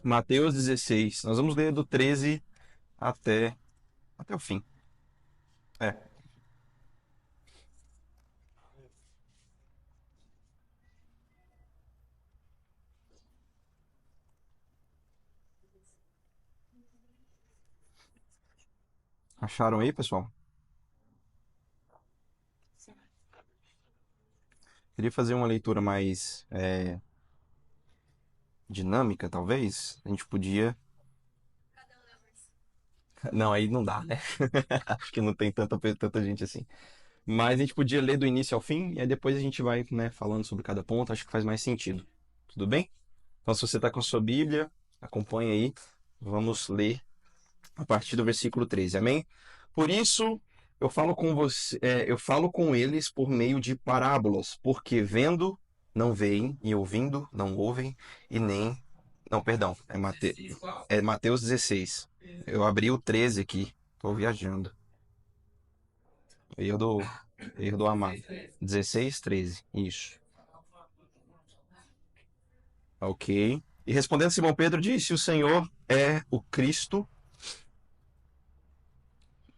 Mateus 16. Nós vamos ler do 13 até, até o fim. É. Acharam aí, pessoal? Queria fazer uma leitura mais dinâmica, talvez. A gente podia. Não, aí não dá, né? Acho que não tem tanta gente assim. Mas a gente podia ler do início ao fim e aí depois a gente vai, né, falando sobre cada ponto. Acho que faz mais sentido. Tudo bem? Então, se você está com a sua Bíblia, acompanha aí. Vamos ler a partir do versículo 13. Amém? Por isso, eu falo com eles por meio de parábolas, porque vendo não veem e ouvindo não ouvem e nem não, perdão, é Mateus 16. Eu abri o 13 aqui. Tô viajando. Erro do erro do amado. 16, 13. Isso. OK. E respondendo Simão Pedro disse: O Senhor é o Cristo.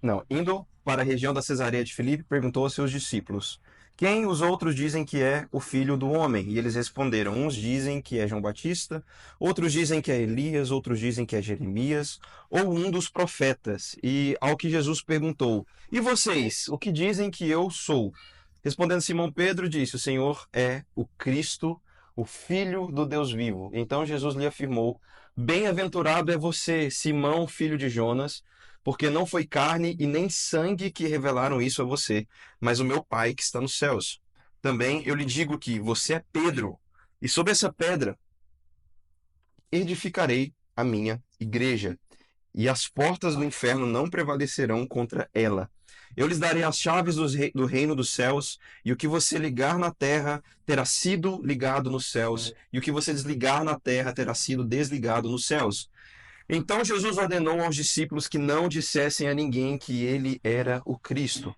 Não, indo para a região da Cesareia de Filipe, perguntou aos seus discípulos: Quem os outros dizem que é o filho do homem? E eles responderam: Uns dizem que é João Batista, outros dizem que é Elias, outros dizem que é Jeremias, ou um dos profetas. E ao que Jesus perguntou: E vocês, o que dizem que eu sou? Respondendo Simão Pedro, disse: O Senhor é o Cristo, o Filho do Deus vivo. Então Jesus lhe afirmou: Bem-aventurado é você, Simão, filho de Jonas, porque não foi carne e nem sangue que revelaram isso a você, mas o meu Pai que está nos céus. Também eu lhe digo que você é Pedro, e sobre essa pedra edificarei a minha igreja, e as portas do inferno não prevalecerão contra ela. Eu lhes darei as chaves do reino dos céus, e o que você ligar na terra terá sido ligado nos céus, e o que você desligar na terra terá sido desligado nos céus. Então Jesus ordenou aos discípulos que não dissessem a ninguém que ele era o Cristo.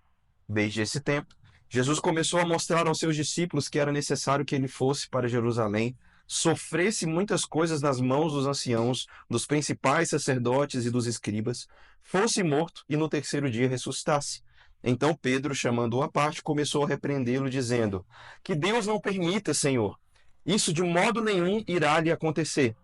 Desde esse tempo, Jesus começou a mostrar aos seus discípulos que era necessário que ele fosse para Jerusalém, sofresse muitas coisas nas mãos dos anciãos, dos principais sacerdotes e dos escribas, fosse morto e no terceiro dia ressuscitasse. Então Pedro, chamando-o à parte, começou a repreendê-lo, dizendo: Que Deus não permita, Senhor. Isso de modo nenhum irá lhe acontecer.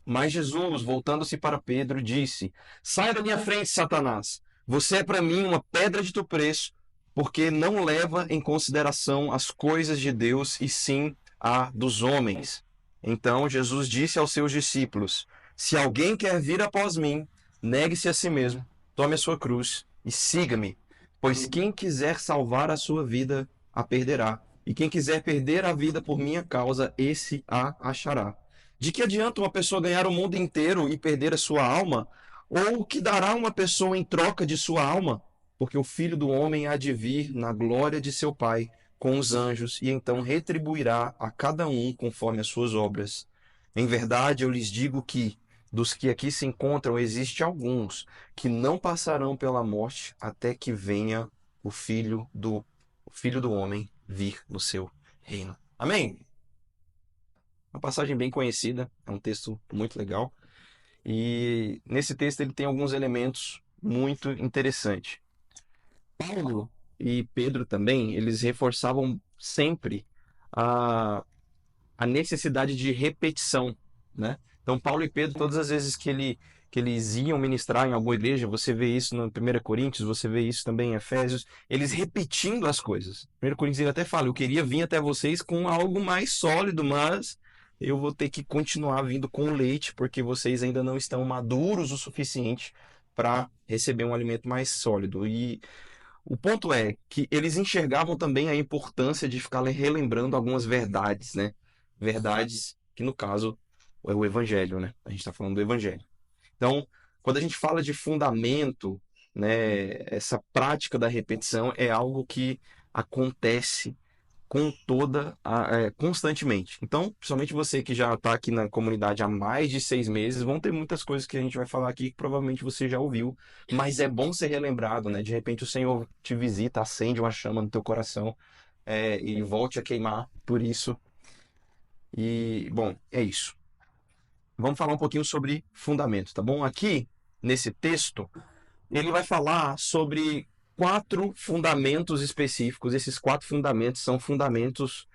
Mas Jesus, voltando-se para Pedro, disse: Saia da minha frente, Satanás. Você é para mim uma pedra de tropeço, porque não leva em consideração as coisas de Deus e sim a dos homens. Então Jesus disse aos seus discípulos: Se alguém quer vir após mim, negue-se a si mesmo, tome a sua cruz e siga-me. Pois quem quiser salvar a sua vida, a perderá. E quem quiser perder a vida por minha causa, esse a achará. De que adianta uma pessoa ganhar o mundo inteiro e perder a sua alma? Ou o que dará uma pessoa em troca de sua alma? Porque o Filho do Homem há de vir na glória de seu Pai com os anjos e então retribuirá a cada um conforme as suas obras. Em verdade, eu lhes digo que dos que aqui se encontram, existe alguns que não passarão pela morte até que venha o Filho do Homem vir no seu reino. Amém? Uma passagem bem conhecida, é um texto muito legal. E nesse texto ele tem alguns elementos muito interessantes. Paulo e Pedro também, eles reforçavam sempre a, a necessidade de repetição, né? Então Paulo e Pedro, todas as vezes que eles iam ministrar em alguma igreja, você vê isso no 1 Coríntios, você vê isso também em Efésios, eles repetindo as coisas. 1 Coríntios ele até fala: Eu queria vir até vocês com algo mais sólido, mas eu vou ter que continuar vindo com leite, porque vocês ainda não estão maduros o suficiente para receber um alimento mais sólido. E o ponto é que eles enxergavam também a importância de ficar relembrando algumas verdades, né? Verdades que, no caso, é o evangelho, né? A gente está falando do evangelho. Então, quando a gente fala de fundamento, né, essa prática da repetição é algo que acontece com constantemente. Então, principalmente você que já está aqui na comunidade há mais de 6 meses, vão ter muitas coisas que a gente vai falar aqui que provavelmente você já ouviu, mas é bom ser relembrado, né? De repente o Senhor te visita, acende uma chama no teu coração, e volte a queimar por isso. E, bom, é isso. vamos falar um pouquinho sobre fundamento, tá bom? Aqui, nesse texto, ele vai falar sobre 4 fundamentos específicos. Esses 4 fundamentos são fundamentos,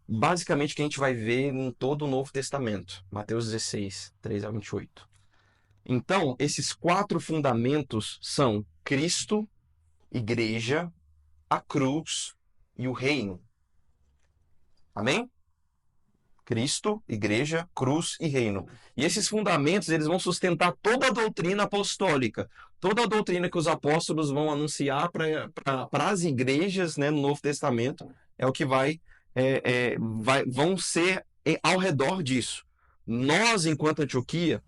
basicamente, que a gente vai ver em todo o Novo Testamento. Mateus 16, 3 a 28. Então, esses 4 fundamentos são Cristo, Igreja, a cruz e o reino. Amém? Cristo, Igreja, cruz e reino. E esses fundamentos, eles vão sustentar toda a doutrina apostólica, toda a doutrina que os apóstolos vão anunciar para as igrejas, né, no Novo Testamento, é o que vão ser ao redor disso. Nós, enquanto Antioquia,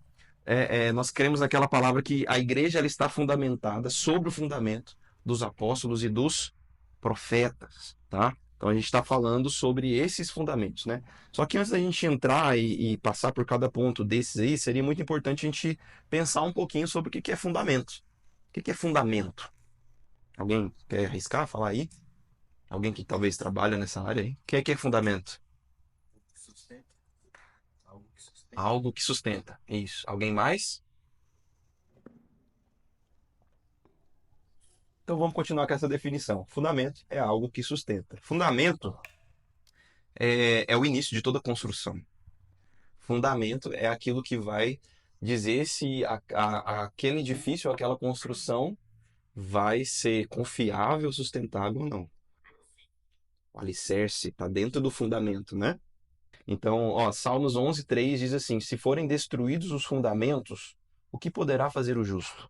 nós cremos naquela palavra que a igreja ela está fundamentada sobre o fundamento dos apóstolos e dos profetas, tá? Então a gente está falando sobre esses fundamentos, né? Só que antes da gente entrar e passar por cada ponto desses aí, seria muito importante a gente pensar um pouquinho sobre o que é fundamento. O que é fundamento? Alguém quer arriscar, falar aí? Alguém que talvez trabalha nessa área aí? O que é fundamento? Sustenta. Algo que sustenta. Algo que sustenta. Isso. Alguém mais? Então vamos continuar com essa definição. Fundamento é algo que sustenta. Fundamento é o início de toda construção. Fundamento é aquilo que vai dizer se aquele edifício ou aquela construção vai ser confiável, sustentável ou não. O alicerce está dentro do fundamento, né? Então, ó, Salmos 11:3 diz assim: se forem destruídos os fundamentos, o que poderá fazer o justo?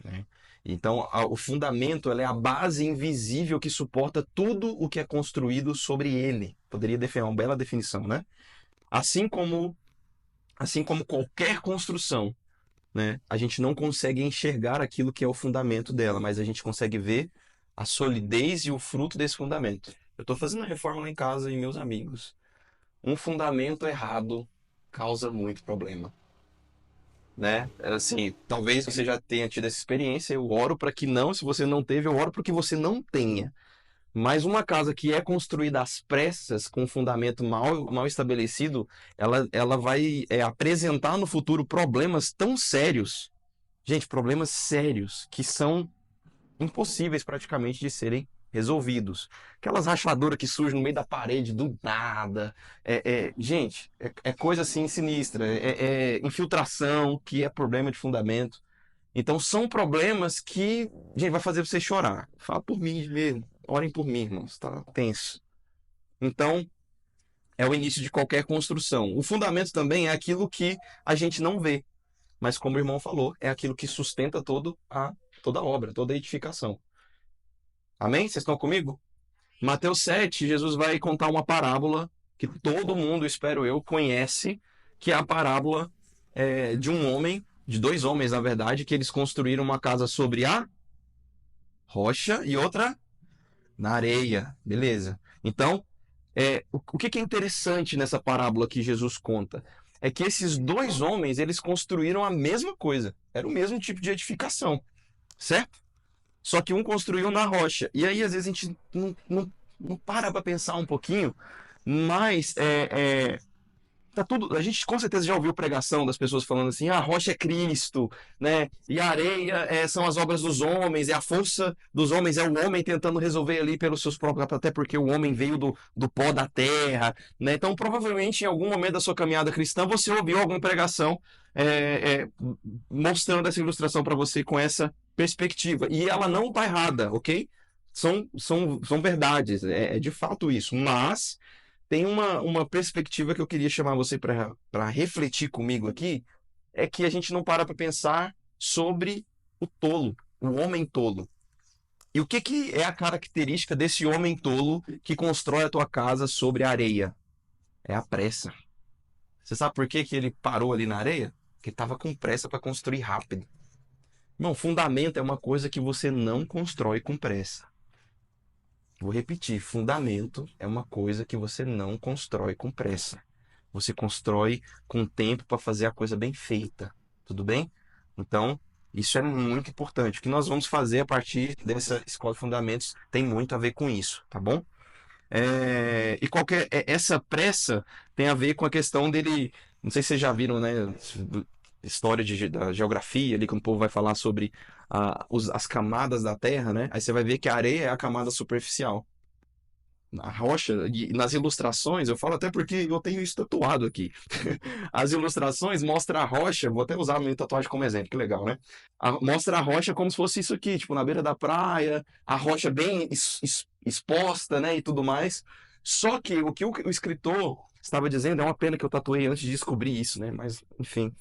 Né? Então, o fundamento ela é a base invisível que suporta tudo o que é construído sobre ele. Poderia definir uma bela definição, né? Assim como, assim como qualquer construção, né? A gente não consegue enxergar aquilo que é o fundamento dela, mas a gente consegue ver a solidez e o fruto desse fundamento. Eu estou fazendo a reforma lá em casa e meus amigos. Um fundamento errado causa muito problema, né? Assim, talvez você já tenha tido essa experiência. Eu oro para que não, se você não teve, eu oro para que você não tenha. Mas uma casa que é construída às pressas, com um fundamento mal estabelecido, ela vai apresentar no futuro problemas tão sérios, gente, problemas sérios, que são impossíveis praticamente de serem resolvidos. Aquelas rachaduras que surgem no meio da parede do nada. Gente, é coisa assim sinistra. É infiltração, que é problema de fundamento. Então são problemas que, gente, vai fazer você chorar. Fala por mim mesmo. Orem por mim, irmãos. Tá tenso. Então, é o início de qualquer construção. O fundamento também é aquilo que a gente não vê. Mas como o irmão falou, é aquilo que sustenta toda a obra, toda a edificação. Amém? Vocês estão comigo? Mateus 7, Jesus vai contar uma parábola que todo mundo, espero eu, conhece, que é a parábola de um homem, de 2 homens, na verdade, que eles construíram uma casa sobre a rocha e outra na areia. Beleza. Então, o que é interessante nessa parábola que Jesus conta? É que esses 2 homens, eles construíram a mesma coisa. Era o mesmo tipo de edificação, certo? Só que um construiu na rocha. E aí, às vezes, a gente não para pensar um pouquinho, mas tá tudo. A gente com certeza já ouviu pregação das pessoas falando assim: ah, a rocha é Cristo, né? E a areia são as obras dos homens, e a força dos homens é o homem tentando resolver ali pelos seus próprios, até porque o homem veio do pó da terra, né? Então, provavelmente, em algum momento da sua caminhada cristã, você ouviu alguma pregação mostrando essa ilustração para você com essa perspectiva. E ela não está errada, ok? São verdades, é de fato isso. Mas tem uma perspectiva que eu queria chamar você para refletir comigo aqui, é que a gente não para pensar sobre o tolo, o homem tolo. E o que é a característica desse homem tolo que constrói a tua casa sobre a areia? É a pressa. Você sabe por que ele parou ali na areia? Porque estava com pressa para construir rápido. Não, fundamento é uma coisa que você não constrói com pressa. Vou repetir, fundamento é uma coisa que você não constrói com pressa. Você constrói com tempo para fazer a coisa bem feita. Tudo bem? Então, isso é muito importante. O que nós vamos fazer a partir dessa escola de fundamentos tem muito a ver com isso, tá bom? Essa pressa tem a ver com a questão dele. Não sei se vocês já viram, né? História da geografia, ali, quando o povo vai falar sobre as camadas da Terra, né? Aí você vai ver que a areia é a camada superficial. A rocha, e nas ilustrações, eu falo até porque eu tenho isso tatuado aqui. As ilustrações mostram a rocha, vou até usar a minha tatuagem como exemplo, que legal, né? Mostra a rocha como se fosse isso aqui, tipo, na beira da praia, a rocha bem exposta, né, e tudo mais. Só que o que o escritor estava dizendo, é uma pena que eu tatuei antes de descobrir isso, né? Mas, enfim.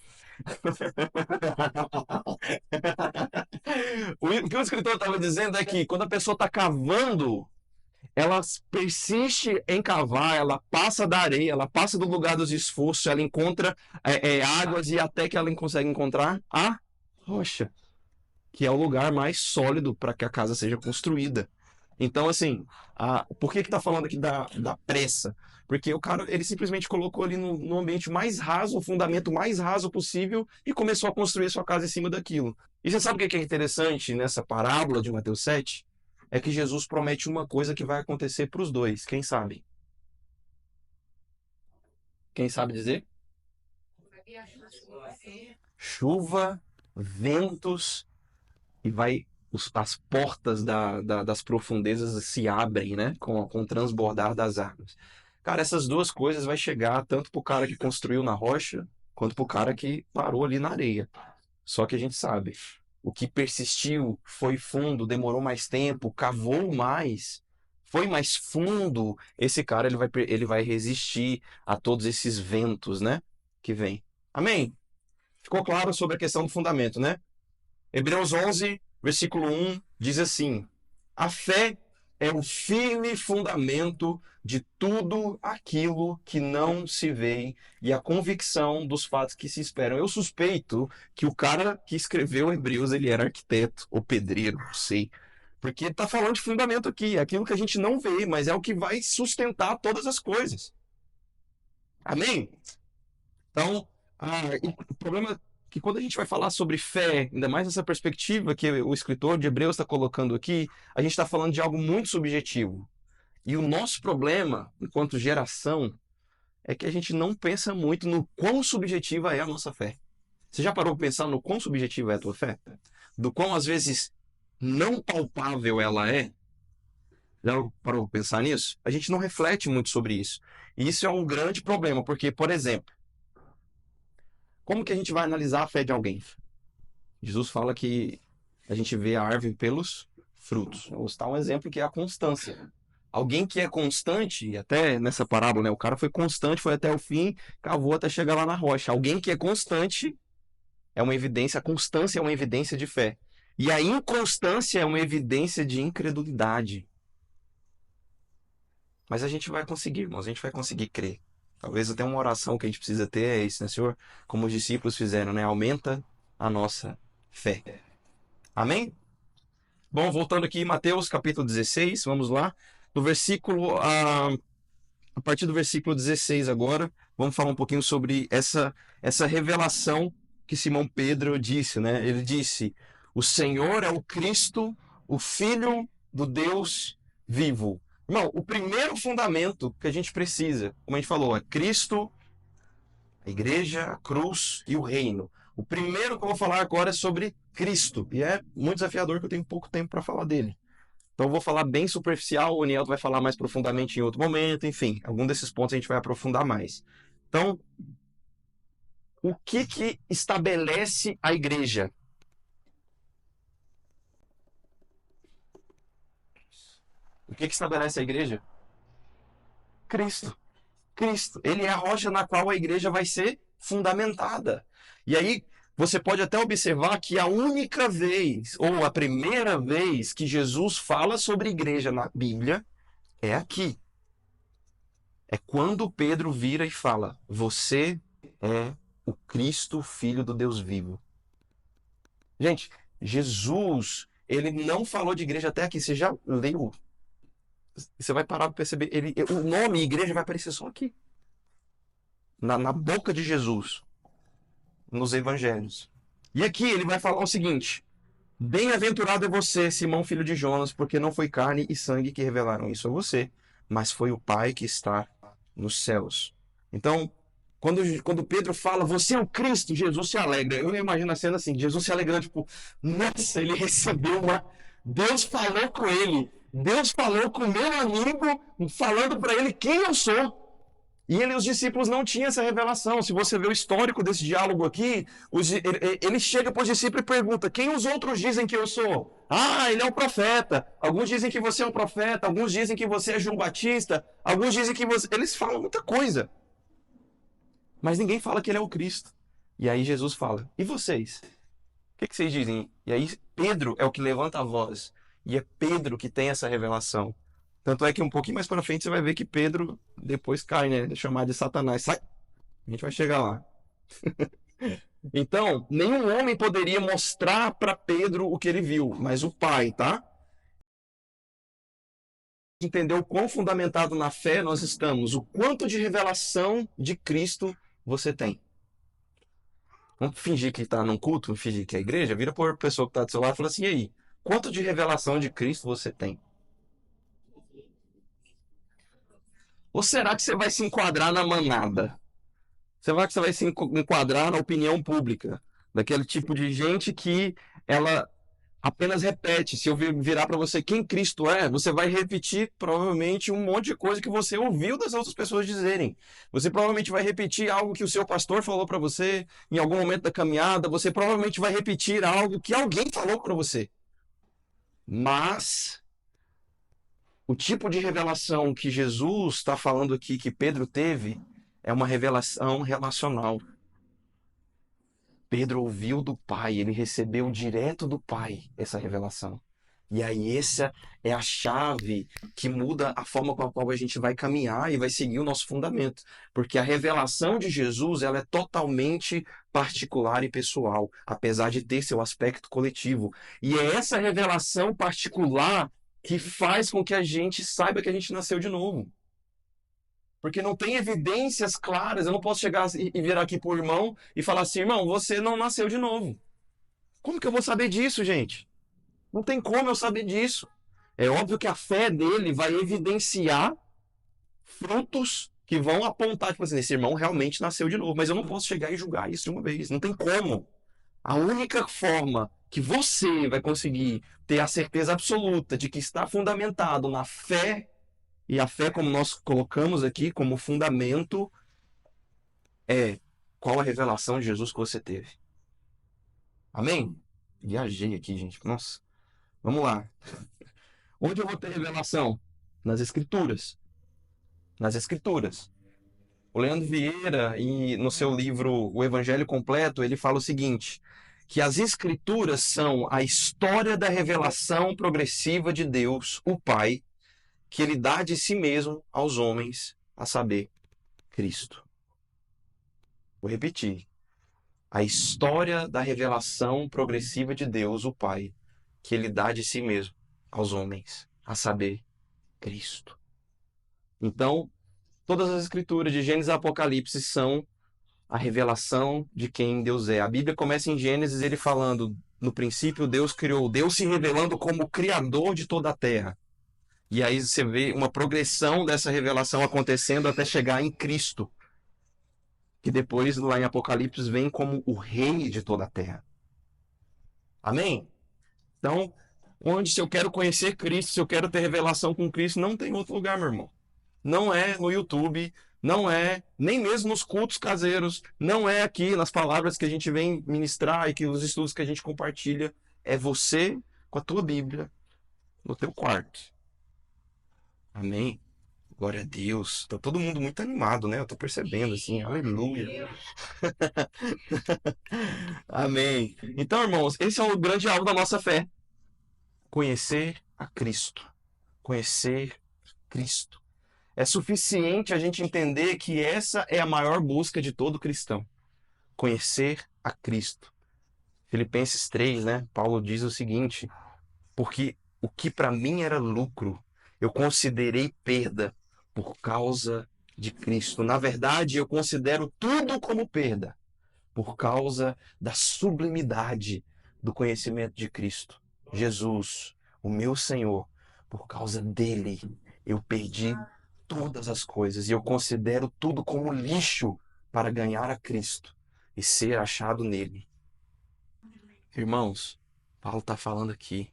O que o escritor estava dizendo é que quando a pessoa está cavando, ela persiste em cavar, ela passa da areia, ela passa do lugar dos esforços, ela encontra águas e até que ela consegue encontrar a rocha, que é o lugar mais sólido para que a casa seja construída. Então, assim, por que está falando aqui da pressa? Porque o cara, ele simplesmente colocou ali no ambiente mais raso, o fundamento mais raso possível e começou a construir a sua casa em cima daquilo. E você sabe o que é interessante nessa parábola de Mateus 7? É que Jesus promete uma coisa que vai acontecer para os dois. Quem sabe? Quem sabe dizer? Chuva, ventos e as portas das profundezas se abrem, né? Com o transbordar das águas. Cara, essas duas coisas vai chegar tanto pro cara que construiu na rocha, quanto pro cara que parou ali na areia. Só que a gente sabe, o que persistiu, foi fundo, demorou mais tempo, cavou mais, foi mais fundo, esse cara ele vai resistir a todos esses ventos, né? Que vem. Amém? Ficou claro sobre a questão do fundamento, né? Hebreus 11, versículo 1 diz assim: a fé é o firme fundamento de tudo aquilo que não se vê e a convicção dos fatos que se esperam. Eu suspeito que o cara que escreveu Hebreus, ele era arquiteto ou pedreiro, não sei. Porque está falando de fundamento aqui, é aquilo que a gente não vê, mas é o que vai sustentar todas as coisas. Amém? Então, o problema é que quando a gente vai falar sobre fé, ainda mais nessa perspectiva que o escritor de Hebreus está colocando aqui, a gente está falando de algo muito subjetivo. E o nosso problema, enquanto geração, é que a gente não pensa muito no quão subjetiva é a nossa fé. Você já parou para pensar no quão subjetiva é a tua fé? Do quão, às vezes, não palpável ela é? Já parou para pensar nisso? A gente não reflete muito sobre isso. E isso é um grande problema, porque, por exemplo, como que a gente vai analisar a fé de alguém? Jesus fala que a gente vê a árvore pelos frutos. Eu vou citar um exemplo que é a constância. Alguém que é constante, e até nessa parábola, né, o cara foi constante, foi até o fim, cavou até chegar lá na rocha. Alguém que é constante é uma evidência, a constância é uma evidência de fé. E a inconstância é uma evidência de incredulidade. Mas a gente vai conseguir, irmãos, a gente vai conseguir crer. Talvez até uma oração que a gente precisa ter é isso, né, Senhor? Como os discípulos fizeram, né? Aumenta a nossa fé. Amém? Bom, voltando aqui em Mateus capítulo 16, vamos lá. Do versículo, a partir do versículo 16 agora, vamos falar um pouquinho sobre essa revelação que Simão Pedro disse, né? Ele disse: o Senhor é o Cristo, o Filho do Deus vivo. Irmão, o primeiro fundamento que a gente precisa, como a gente falou, é Cristo, a igreja, a cruz e o reino. O primeiro que eu vou falar agora é sobre Cristo. E é muito desafiador que eu tenho pouco tempo para falar dele. Então eu vou falar bem superficial, o Nielto vai falar mais profundamente em outro momento, enfim, algum desses pontos a gente vai aprofundar mais. Então, o que estabelece a igreja? O que estabelece a igreja? Cristo. Cristo. Ele é a rocha na qual a igreja vai ser fundamentada. E aí, você pode até observar que a única vez, ou a primeira vez, que Jesus fala sobre igreja na Bíblia é aqui. É quando Pedro vira e fala: você é o Cristo, filho do Deus vivo. Gente, Jesus, ele não falou de igreja até aqui. Você já leu? Você vai parar para perceber. O nome igreja vai aparecer só aqui. Na boca de Jesus. Nos evangelhos. E aqui ele vai falar o seguinte: bem-aventurado é você, Simão, filho de Jonas, porque não foi carne e sangue que revelaram isso a você, mas foi o Pai que está nos céus. Então, Quando Pedro fala, você é o Cristo, Jesus se alegra. Eu imagino a cena assim, Jesus se alegrando, tipo, nossa, ele recebeu uma... Deus falou com ele. Deus falou com meu amigo, falando para ele quem eu sou. E ele e os discípulos não tinham essa revelação. Se você vê o histórico desse diálogo aqui, ele chega para os discípulos e pergunta, quem os outros dizem que eu sou? Ah, ele é um profeta. Alguns dizem que você é um profeta. Alguns dizem que você é João Batista. Alguns dizem que você... Eles falam muita coisa. Mas ninguém fala que ele é o Cristo. E aí Jesus fala, e vocês? O que vocês dizem? E aí Pedro é o que levanta a voz. E é Pedro que tem essa revelação. Tanto é que um pouquinho mais para frente você vai ver que Pedro depois cai, né? É chamado de Satanás. Sai! A gente vai chegar lá. Então, nenhum homem poderia mostrar para Pedro o que ele viu, mas o Pai, tá? Entender o quão fundamentado na fé nós estamos, o quanto de revelação de Cristo você tem. Vamos fingir que está num culto, vamos fingir que é a igreja, vira para a pessoa que está do seu lado e fala assim, e aí, quanto de revelação de Cristo você tem? Ou será que você vai se enquadrar na manada? Será que você vai se enquadrar na opinião pública? Daquele tipo de gente que ela apenas repete. Se eu virar para você quem Cristo é, você vai repetir provavelmente um monte de coisa que você ouviu das outras pessoas dizerem. Você provavelmente vai repetir algo que o seu pastor falou para você em algum momento da caminhada. Você provavelmente vai repetir algo que alguém falou para você. Mas o tipo de revelação que Jesus está falando aqui, que Pedro teve, é uma revelação relacional. Pedro ouviu do Pai, ele recebeu direto do Pai essa revelação. E aí essa é a chave que muda a forma com a qual a gente vai caminhar e vai seguir o nosso fundamento. Porque a revelação de Jesus, ela é totalmente particular e pessoal, apesar de ter seu aspecto coletivo. E é essa revelação particular que faz com que a gente saiba que a gente nasceu de novo. Porque não tem evidências claras. Eu não posso chegar e virar aqui pro irmão e falar assim, irmão, você não nasceu de novo. Como que eu vou saber disso, gente? Não tem como eu saber disso. É óbvio que a fé dele vai evidenciar frutos que vão apontar, tipo assim, esse irmão realmente nasceu de novo. Mas eu não posso chegar e julgar isso de uma vez. Não tem como. A única forma que você vai conseguir ter a certeza absoluta de que está fundamentado na fé, e a fé, como nós colocamos aqui como fundamento, é qual a revelação de Jesus que você teve. Amém? Viajei aqui, gente. Nossa. Vamos lá. Onde eu vou ter revelação? Nas Escrituras. Nas Escrituras. O Leandro Vieira, no seu livro O Evangelho Completo, ele fala o seguinte, que as Escrituras são a história da revelação progressiva de Deus, o Pai, que ele dá de si mesmo aos homens, a saber, Cristo. Vou repetir. A história da revelação progressiva de Deus, o Pai, que ele dá de si mesmo aos homens, a saber, Cristo. Então, todas as escrituras, de Gênesis a Apocalipse, são a revelação de quem Deus é. A Bíblia começa em Gênesis, ele falando, no princípio Deus criou, Deus se revelando como Criador de toda a terra. E aí você vê uma progressão dessa revelação acontecendo até chegar em Cristo, que depois, lá em Apocalipse, vem como o Rei de toda a terra. Amém? Então, se eu quero conhecer Cristo, se eu quero ter revelação com Cristo, não tem outro lugar, meu irmão. Não é no YouTube, não é nem mesmo nos cultos caseiros, não é aqui nas palavras que a gente vem ministrar e que os estudos que a gente compartilha. É você com a tua Bíblia no teu quarto. Amém? Glória a Deus. Tá todo mundo muito animado, né? Eu tô percebendo, assim, aleluia. Amém. Então, irmãos, esse é o grande alvo da nossa fé. Conhecer a Cristo. Conhecer Cristo. É suficiente a gente entender que essa é a maior busca de todo cristão. Conhecer a Cristo. Filipenses 3, né? Paulo diz o seguinte, porque o que para mim era lucro, eu considerei perda por causa de Cristo. Na verdade, eu considero tudo como perda por causa da sublimidade do conhecimento de Cristo. Jesus, o meu Senhor, por causa dele, eu perdi todas as coisas e eu considero tudo como lixo para ganhar a Cristo e ser achado nele. Irmãos, Paulo está falando aqui.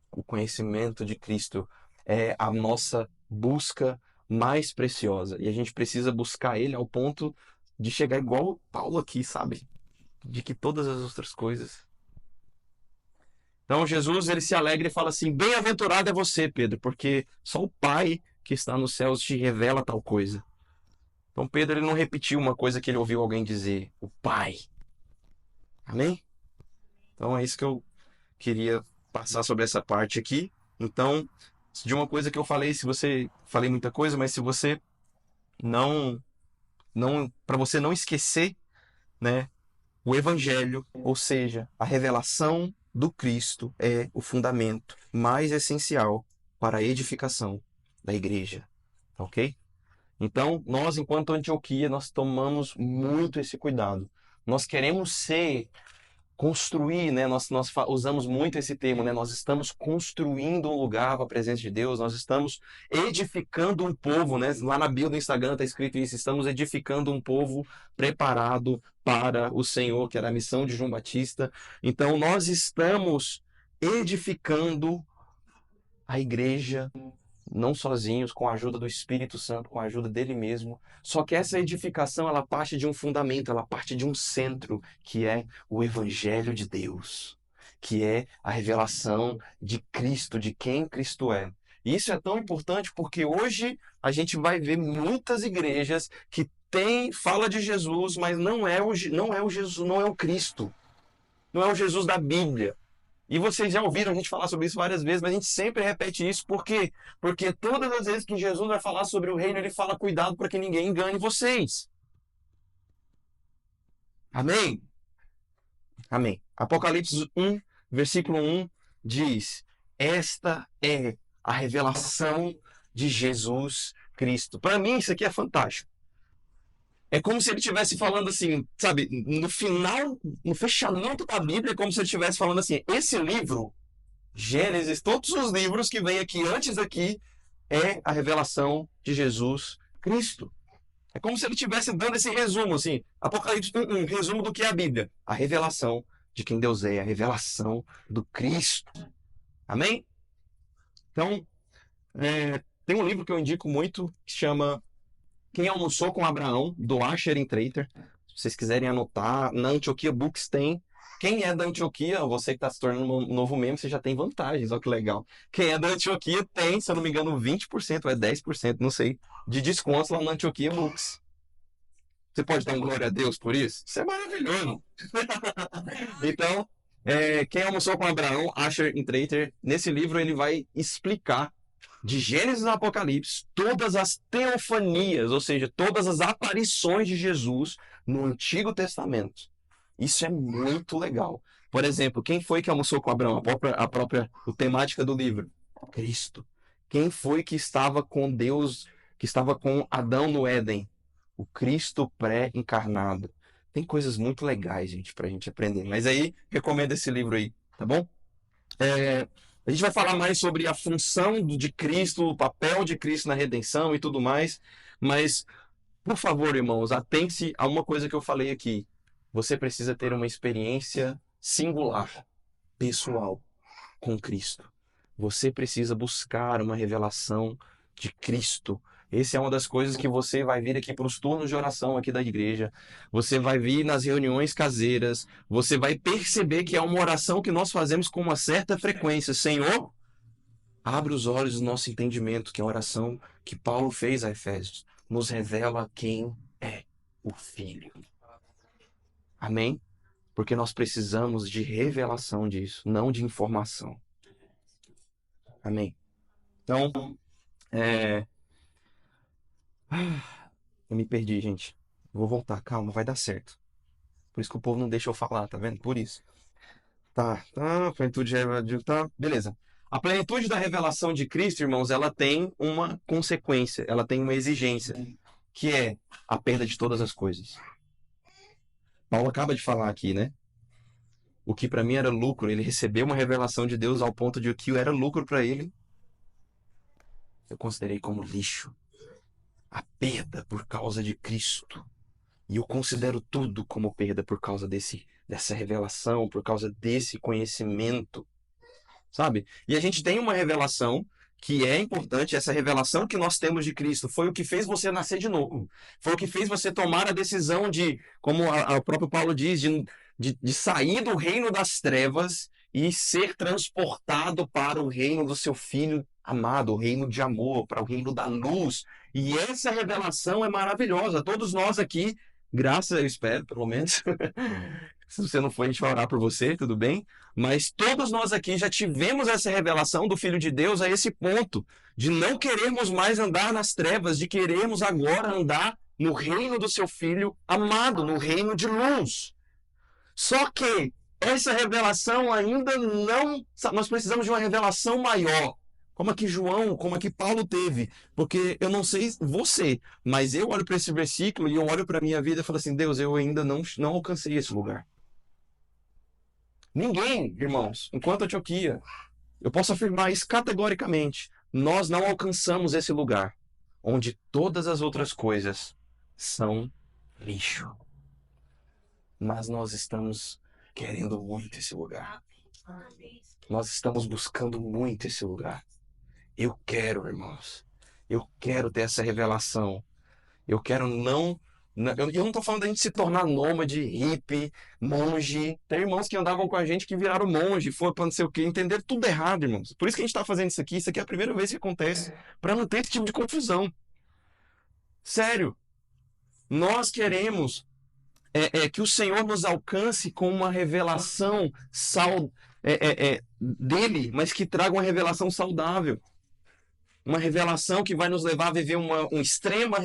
O conhecimento de Cristo é a nossa busca mais preciosa. E a gente precisa buscar ele ao ponto de chegar igual Paulo aqui, sabe? De que todas as outras coisas. Então Jesus, ele se alegra e fala assim: bem-aventurado é você, Pedro, porque só o Pai que está nos céus te revela tal coisa. Então Pedro, ele não repetiu uma coisa que ele ouviu alguém dizer: o Pai. Amém? Então é isso que eu queria passar sobre essa parte aqui. Então, de uma coisa que eu falei, se você falei muita coisa, mas se você não para você não esquecer, né, o evangelho, ou seja, a revelação do Cristo é o fundamento mais essencial para a edificação da igreja, OK? Então, nós enquanto Antioquia, nós tomamos muito esse cuidado. Nós queremos construir, né? Nós usamos muito esse termo, né? Nós estamos construindo um lugar para a presença de Deus, nós estamos edificando um povo, né? Lá na bio do Instagram está escrito isso: estamos edificando um povo preparado para o Senhor, que era a missão de João Batista. Então, nós estamos edificando a igreja, não sozinhos, com a ajuda do Espírito Santo, com a ajuda dele mesmo. Só que essa edificação, ela parte de um fundamento, ela parte de um centro, que é o Evangelho de Deus, que é a revelação de Cristo, de quem Cristo é. E isso é tão importante porque hoje a gente vai ver muitas igrejas que fala de Jesus, mas não é o Jesus, não é o Cristo, não é o Jesus da Bíblia. E vocês já ouviram a gente falar sobre isso várias vezes, mas a gente sempre repete isso. Por quê? Porque todas as vezes que Jesus vai falar sobre o reino, ele fala: cuidado para que ninguém engane vocês. Amém? Amém. Apocalipse 1, versículo 1 diz: esta é a revelação de Jesus Cristo. Para mim, isso aqui é fantástico. É como se ele estivesse falando assim, sabe, no final, no fechamento da Bíblia, é como se ele estivesse falando assim: esse livro, Gênesis, todos os livros que vêm aqui antes aqui, é a revelação de Jesus Cristo. É como se ele estivesse dando esse resumo, assim, Apocalipse 1, resumo do que é a Bíblia. A revelação de quem Deus é, a revelação do Cristo. Amém? Então, tem um livro que eu indico muito, que se chama Quem Almoçou com Abraão, do Asher Treiter. Se vocês quiserem anotar, na Antioquia Books tem. Quem é da Antioquia, você que está se tornando um novo membro, você já tem vantagens, olha que legal. Quem é da Antioquia tem, se eu não me engano, 20% ou 10%, não sei, de desconto lá na Antioquia Books. Você pode dar um glória a Deus por isso? Isso é maravilhoso. Então, Quem Almoçou com Abraão, Asher Treiter, nesse livro ele vai explicar de Gênesis a Apocalipse todas as teofanias, ou seja, todas as aparições de Jesus no Antigo Testamento. Isso é muito legal. Por exemplo, quem foi que almoçou com Abraão? A temática do livro. Cristo. Quem foi que estava com Deus, que estava com Adão no Éden? O Cristo pré-encarnado. Tem coisas muito legais, gente, pra gente aprender. Mas aí, recomendo esse livro aí, tá bom? A gente vai falar mais sobre a função de Cristo, o papel de Cristo na redenção e tudo mais. Mas, por favor, irmãos, atente a uma coisa que eu falei aqui. Você precisa ter uma experiência singular, pessoal, com Cristo. Você precisa buscar uma revelação de Cristo. Essa é uma das coisas que você vai vir aqui para os turnos de oração aqui da igreja. Você vai vir nas reuniões caseiras. Você vai perceber que é uma oração que nós fazemos com uma certa frequência. Senhor, abre os olhos do nosso entendimento, que é a oração que Paulo fez a Efésios. Nos revela quem é o Filho. Amém? Porque nós precisamos de revelação disso, não de informação. Amém? Então, eu me perdi, gente. Vou voltar, calma, vai dar certo. Por isso que o povo não deixa eu falar, tá vendo? Por isso. Tá, a plenitude tá, beleza. A plenitude da revelação de Cristo, irmãos, ela tem uma consequência, ela tem uma exigência, que é a perda de todas as coisas. Paulo acaba de falar aqui, né? O que para mim era lucro, ele recebeu uma revelação de Deus ao ponto de o que era lucro para ele, eu considerei como lixo. A perda por causa de Cristo. E eu considero tudo como perda por causa dessa revelação, por causa desse conhecimento, sabe? E a gente tem uma revelação que é importante, essa revelação que nós temos de Cristo foi o que fez você nascer de novo. Foi o que fez você tomar a decisão de, como o próprio Paulo diz, de sair do reino das trevas e ser transportado para o reino do seu Filho amado, o reino de amor, para o reino da luz. E essa revelação é maravilhosa. Todos nós aqui, graças, eu espero, pelo menos. Se você não for, a gente vai orar por você, tudo bem? Mas todos nós aqui já tivemos essa revelação do Filho de Deus a esse ponto, de não querermos mais andar nas trevas, de querermos agora andar no reino do seu Filho amado, no reino de luz. Só que essa revelação ainda não. Nós precisamos de uma revelação maior. Como aqui João, como aqui Paulo teve. Porque eu não sei você, mas eu olho para esse versículo e eu olho para a minha vida e falo assim: Deus, eu ainda não alcancei esse lugar. Ninguém, irmãos, enquanto Antioquia, eu posso afirmar isso categoricamente, nós não alcançamos esse lugar onde todas as outras coisas são lixo. Mas nós estamos querendo muito esse lugar. Nós estamos buscando muito esse lugar. Eu quero, irmãos. Eu quero ter essa revelação. Eu quero não. Eu não estou falando da gente se tornar nômade, hippie, monge. Tem irmãos que andavam com a gente que viraram monge, foi para não sei o quê, entenderam tudo errado, irmãos. Por isso que a gente está fazendo isso aqui. Isso aqui é a primeira vez que acontece, para não ter esse tipo de confusão. Sério. Nós queremos que o Senhor nos alcance com uma revelação dele, mas que traga uma revelação saudável. Uma revelação que vai nos levar a viver uma extrema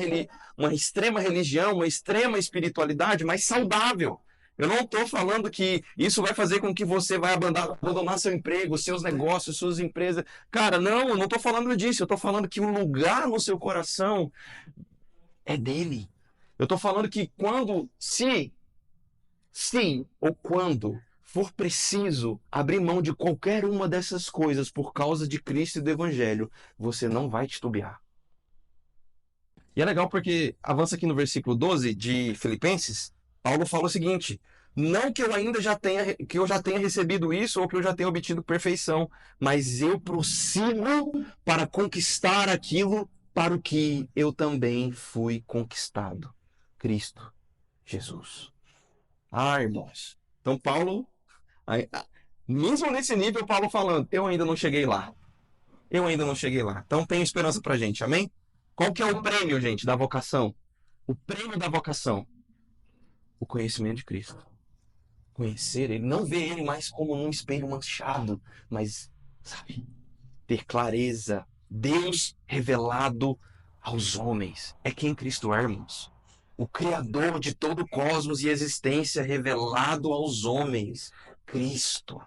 religião, uma extrema espiritualidade, mas saudável. Eu não estou falando que isso vai fazer com que você vai abandonar seu emprego, seus negócios, suas empresas. Cara, não, eu não estou falando disso. Eu estou falando que o lugar no seu coração é dele. Eu estou falando que se ou quando for preciso abrir mão de qualquer uma dessas coisas por causa de Cristo e do Evangelho, você não vai titubear. E é legal porque avança aqui no versículo 12 de Filipenses, Paulo fala o seguinte: não que eu já tenha recebido isso ou que eu já tenha obtido perfeição, mas eu prossigo para conquistar aquilo para o que eu também fui conquistado. Cristo Jesus. Irmãos. Então Paulo, mesmo nesse nível, Paulo falando, eu ainda não cheguei lá. Eu ainda não cheguei lá. Então tem esperança pra gente, amém? Qual que é o prêmio, gente, da vocação? O prêmio da vocação. O conhecimento de Cristo. Conhecer ele, não ver ele mais como num espelho manchado, mas, sabe, ter clareza. Deus revelado aos homens. É quem Cristo é, irmãos. O Criador de todo o cosmos e existência revelado aos homens. Cristo.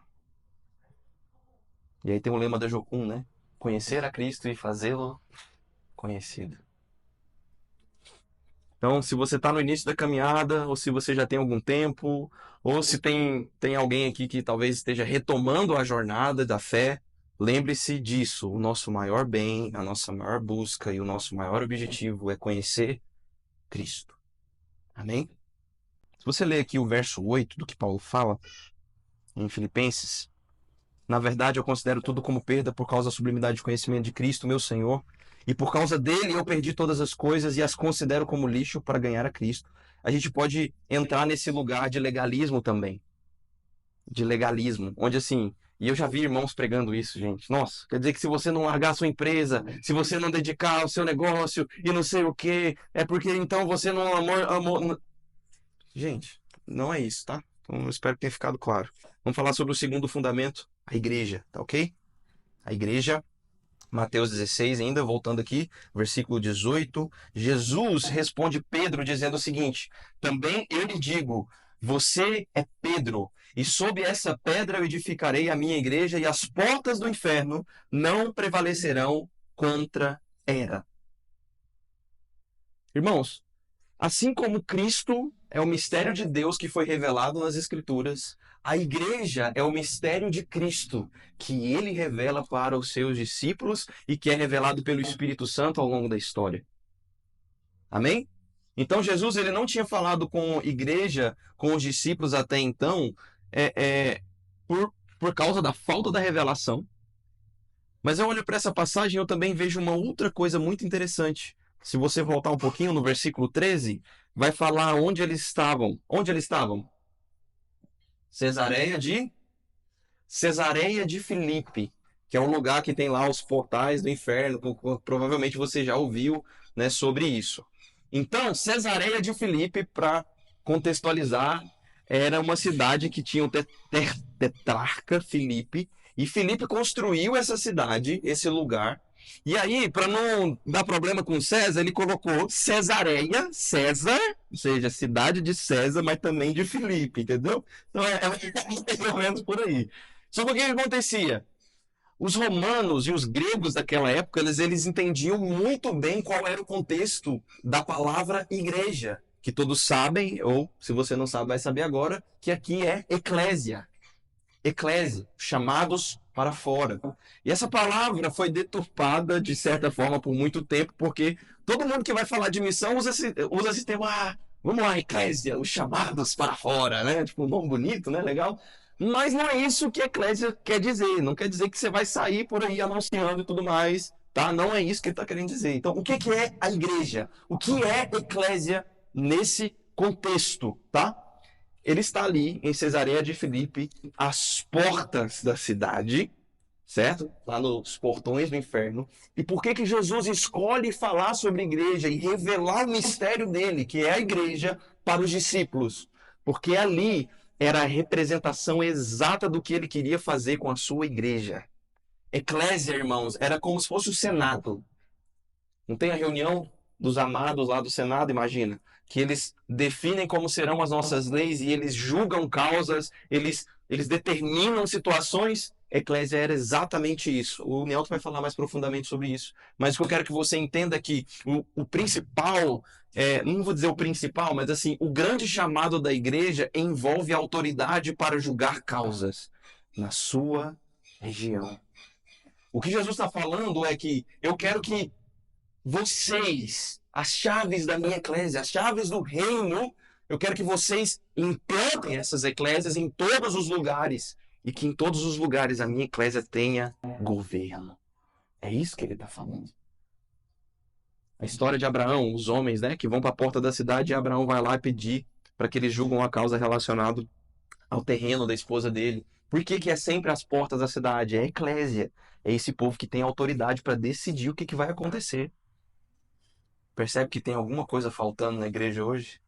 E aí tem o lema da Jocum, né? Conhecer a Cristo e fazê-lo conhecido. Então, se você está no início da caminhada, ou se você já tem algum tempo, ou se tem alguém aqui que talvez esteja retomando a jornada da fé, lembre-se disso. O nosso maior bem, a nossa maior busca e o nosso maior objetivo é conhecer Cristo. Amém? Se você ler aqui o verso 8 do que Paulo fala em Filipenses, na verdade eu considero tudo como perda por causa da sublimidade de conhecimento de Cristo, meu Senhor, e por causa dele eu perdi todas as coisas e as considero como lixo para ganhar a Cristo. A gente pode entrar nesse lugar de legalismo também. De legalismo, onde assim, e eu já vi irmãos pregando isso, gente. Nossa, quer dizer que se você não largar a sua empresa, se você não dedicar ao seu negócio e não sei o quê, é porque então você não amou. Gente, não é isso, tá? Então eu espero que tenha ficado claro. Vamos falar sobre o segundo fundamento, a igreja, tá ok? A igreja, Mateus 16, ainda voltando aqui, versículo 18. Jesus responde Pedro dizendo o seguinte: também eu lhe digo, você é Pedro, e sob essa pedra eu edificarei a minha igreja, e as portas do inferno não prevalecerão contra ela. Irmãos, assim como Cristo é o mistério de Deus que foi revelado nas Escrituras, a igreja é o mistério de Cristo que ele revela para os seus discípulos e que é revelado pelo Espírito Santo ao longo da história. Amém? Então Jesus ele não tinha falado com a igreja, com os discípulos até então, é, é, por, por causa da falta da revelação. Mas eu olho para essa passagem e eu também vejo uma outra coisa muito interessante. Se você voltar um pouquinho no versículo 13, vai falar onde eles estavam. Onde eles estavam? Cesareia de Filipe, que é um lugar que tem lá os portais do inferno. Provavelmente você já ouviu, né, sobre isso. Então, Cesareia de Filipe, para contextualizar, era uma cidade que tinha o tetrarca Filipe, e Filipe construiu essa cidade, esse lugar. E aí, para não dar problema com César, ele colocou Cesareia, César, ou seja, cidade de César, mas também de Filipe, entendeu? Então é mais ou menos por aí. Só que o que acontecia? Os romanos e os gregos daquela época, eles entendiam muito bem qual era o contexto da palavra igreja, que todos sabem, ou se você não sabe, vai saber agora, que aqui é eclésia. Eclésia, chamados para fora. E essa palavra foi deturpada, de certa forma, por muito tempo, porque todo mundo que vai falar de missão usa esse termo, vamos lá, eclésia, os chamados para fora, né? Tipo, um nome bonito, né? Legal. Mas não é isso que eclésia quer dizer. Não quer dizer que você vai sair por aí anunciando e tudo mais, tá? Não é isso que ele está querendo dizer. Então, o que é a igreja? O que é eclésia nesse contexto, tá? Ele está ali em Cesareia de Filipe, às portas da cidade, certo? Lá nos portões do inferno. E por que Jesus escolhe falar sobre a igreja e revelar o mistério dele, que é a igreja, para os discípulos? Porque ali era a representação exata do que ele queria fazer com a sua igreja. Eclésia, irmãos, era como se fosse o Senado. Não tem a reunião dos amados lá do Senado, imagina? Que eles definem como serão as nossas leis e eles julgam causas, eles determinam situações. Eclésia era exatamente isso. O Nelton vai falar mais profundamente sobre isso. Mas o que eu quero que você entenda é que o principal, não vou dizer o principal, mas assim, o grande chamado da igreja envolve a autoridade para julgar causas na sua região. O que Jesus está falando é que eu quero que vocês, as chaves da minha eclésia, as chaves do reino, eu quero que vocês implantem essas eclésias em todos os lugares. E que em todos os lugares a minha eclésia tenha governo. É isso que ele está falando. A história de Abraão, os homens, né, que vão para a porta da cidade e Abraão vai lá pedir para que eles julgam a causa relacionada ao terreno da esposa dele. Por que é sempre as portas da cidade? É a eclésia. É esse povo que tem autoridade para decidir o que vai acontecer. Percebe que tem alguma coisa faltando na igreja hoje?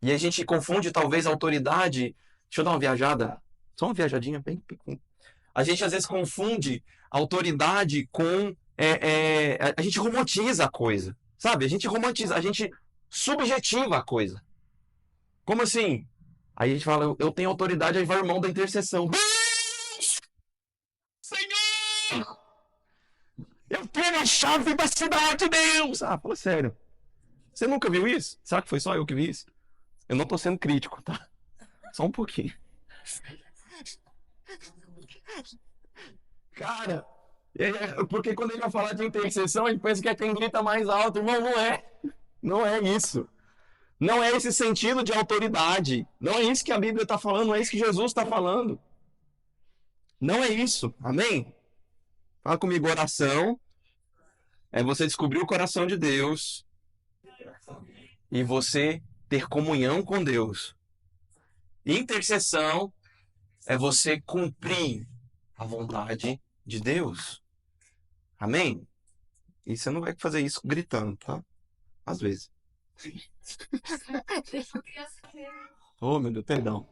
E a gente confunde talvez a autoridade. Deixa eu dar uma viajada. Só uma viajadinha bem pequena. A gente às vezes confunde a autoridade com. A gente romantiza a coisa. Sabe? A gente romantiza, a gente subjetiva a coisa. Como assim? Aí a gente fala, eu tenho autoridade, aí vai o irmão da intercessão. Senhor! Eu tenho a chave da cidade, Deus! Fala sério. Você nunca viu isso? Será que foi só eu que vi isso? Eu não tô sendo crítico, tá? Só um pouquinho. Cara, porque quando ele vai falar de intercessão, ele pensa que é quem grita mais alto. Irmão, não é. Não é isso. Não é esse sentido de autoridade. Não é isso que a Bíblia está falando, não é isso que Jesus está falando. Não é isso. Amém? Fala comigo, oração é você descobrir o coração de Deus e você ter comunhão com Deus. Intercessão é você cumprir a vontade de Deus. Amém? E você não vai fazer isso gritando, tá? Às vezes. Oh, meu Deus, perdão.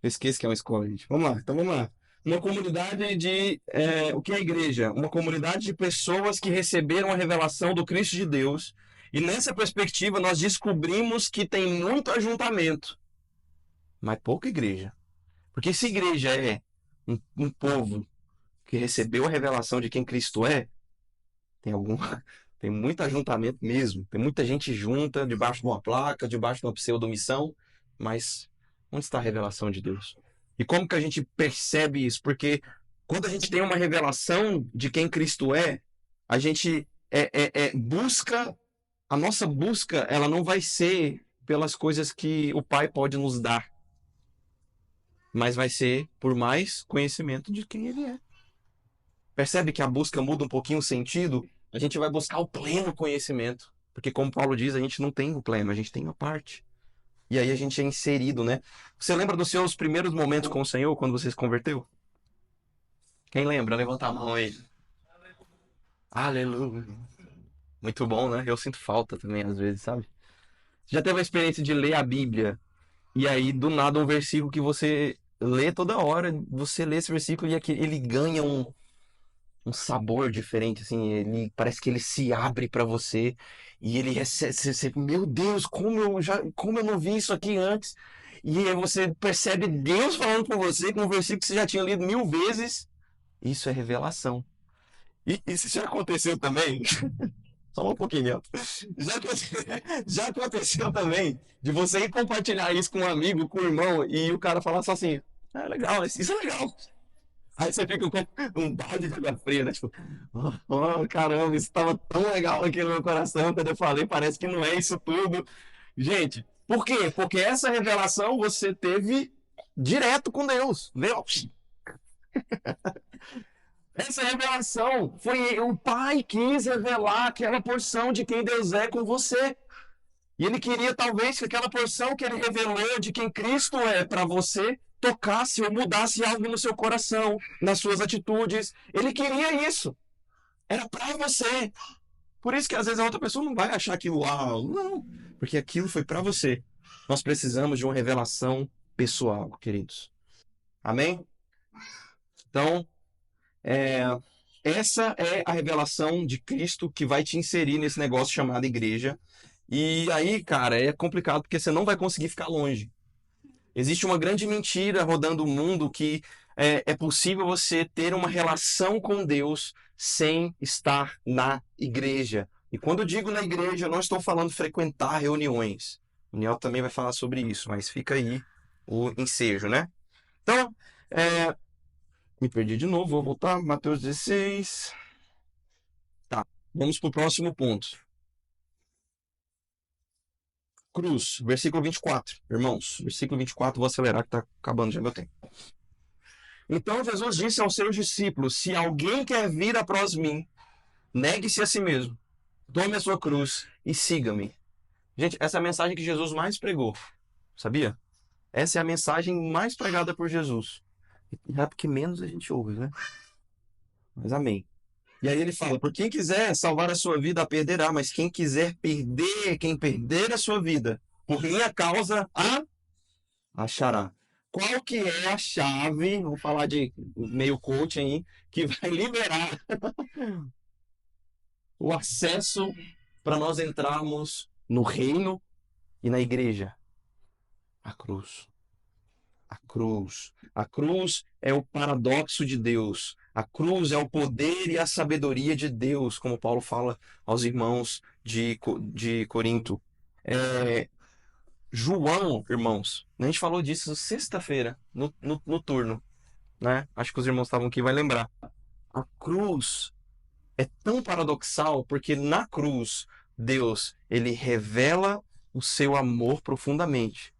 Eu esqueço que é uma escola, gente. Vamos lá, então vamos lá. Uma comunidade de... o que é a igreja? Uma comunidade de pessoas que receberam a revelação do Cristo de Deus. E nessa perspectiva, nós descobrimos que tem muito ajuntamento, mas pouca igreja. Porque se igreja é um povo que recebeu a revelação de quem Cristo é, tem muito ajuntamento mesmo. Tem muita gente junta, debaixo de uma placa, debaixo de uma pseudomissão, mas onde está a revelação de Deus? E como que a gente percebe isso? Porque quando a gente tem uma revelação de quem Cristo é, a gente busca A nossa busca, ela não vai ser pelas coisas que o Pai pode nos dar, mas vai ser por mais conhecimento de quem Ele é. Percebe que a busca muda um pouquinho o sentido? A gente vai buscar o pleno conhecimento, porque como Paulo diz, a gente não tem o pleno, a gente tem a parte. E aí a gente é inserido, né? Você lembra dos seus primeiros momentos com o Senhor, quando você se converteu? Quem lembra? Levanta a mão aí. Aleluia. Muito bom, né? Eu sinto falta também, às vezes, sabe? Já teve a experiência de ler a Bíblia e aí, do nada, um versículo que você lê toda hora, você lê esse versículo e ele ganha um sabor diferente, assim, ele parece que ele se abre para você e ele recebe, meu Deus, como eu não vi isso aqui antes. E aí você percebe Deus falando com você com um versículo que você já tinha lido 1000 vezes. Isso é revelação. E isso já aconteceu também? Só um pouquinho. Já aconteceu também de você ir compartilhar isso com um amigo, com um irmão, e o cara falar só assim: é legal, isso é legal. Aí você fica com um balde de água fria, né? Tipo, caramba, isso estava tão legal aqui no meu coração. Quando eu falei, parece que não é isso tudo. Gente, por quê? Porque essa revelação você teve direto com Deus. Deus. Essa revelação foi o Pai quis revelar aquela porção de quem Deus é com você. E ele queria talvez que aquela porção que ele revelou de quem Cristo é para você tocasse ou mudasse algo no seu coração, nas suas atitudes. Ele queria isso. Era para você. Por isso que às vezes a outra pessoa não vai achar que uau, não, porque aquilo foi para você. Nós precisamos de uma revelação pessoal, queridos. Amém? Então, é, essa é a revelação de Cristo que vai te inserir nesse negócio chamado igreja. E aí, cara, é complicado porque você não vai conseguir ficar longe. Existe uma grande mentira rodando o mundo que é possível você ter uma relação com Deus sem estar na igreja. E quando eu digo na igreja, eu não estou falando frequentar reuniões. O Niel também vai falar sobre isso, mas fica aí o ensejo, né? Então, me perdi de novo, vou voltar. Mateus 16. Tá, vamos para o próximo ponto. Cruz, versículo 24. Irmãos, versículo 24, vou acelerar que está acabando já meu tempo. Então Jesus disse aos seus discípulos: se alguém quer vir após mim, negue-se a si mesmo, tome a sua cruz e siga-me. Gente, essa é a mensagem que Jesus mais pregou, sabia? Essa é a mensagem mais pregada por Jesus. E é porque menos a gente ouve, né? Mas amém. E aí ele fala: por quem quiser salvar a sua vida, a perderá, mas quem quiser perder, quem perder a sua vida, por minha causa, a achará. Qual que é a chave, vou falar de meio coaching aí, que vai liberar o acesso para nós entrarmos no reino e na igreja? A cruz. A cruz. A cruz é o paradoxo de Deus. A cruz é o poder e a sabedoria de Deus, como Paulo fala aos irmãos de Corinto. João, irmãos, a gente falou disso sexta-feira, no turno, né? Acho que os irmãos estavam aqui, vai lembrar. A cruz é tão paradoxal porque na cruz Deus ele revela o seu amor profundamente,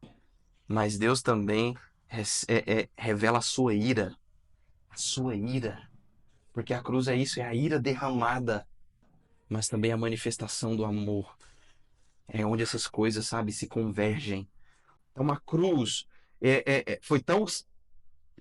mas Deus também revela a sua ira, porque a cruz é isso, é a ira derramada, mas também a manifestação do amor, é onde essas coisas, sabe, se convergem. Então a cruz foi tão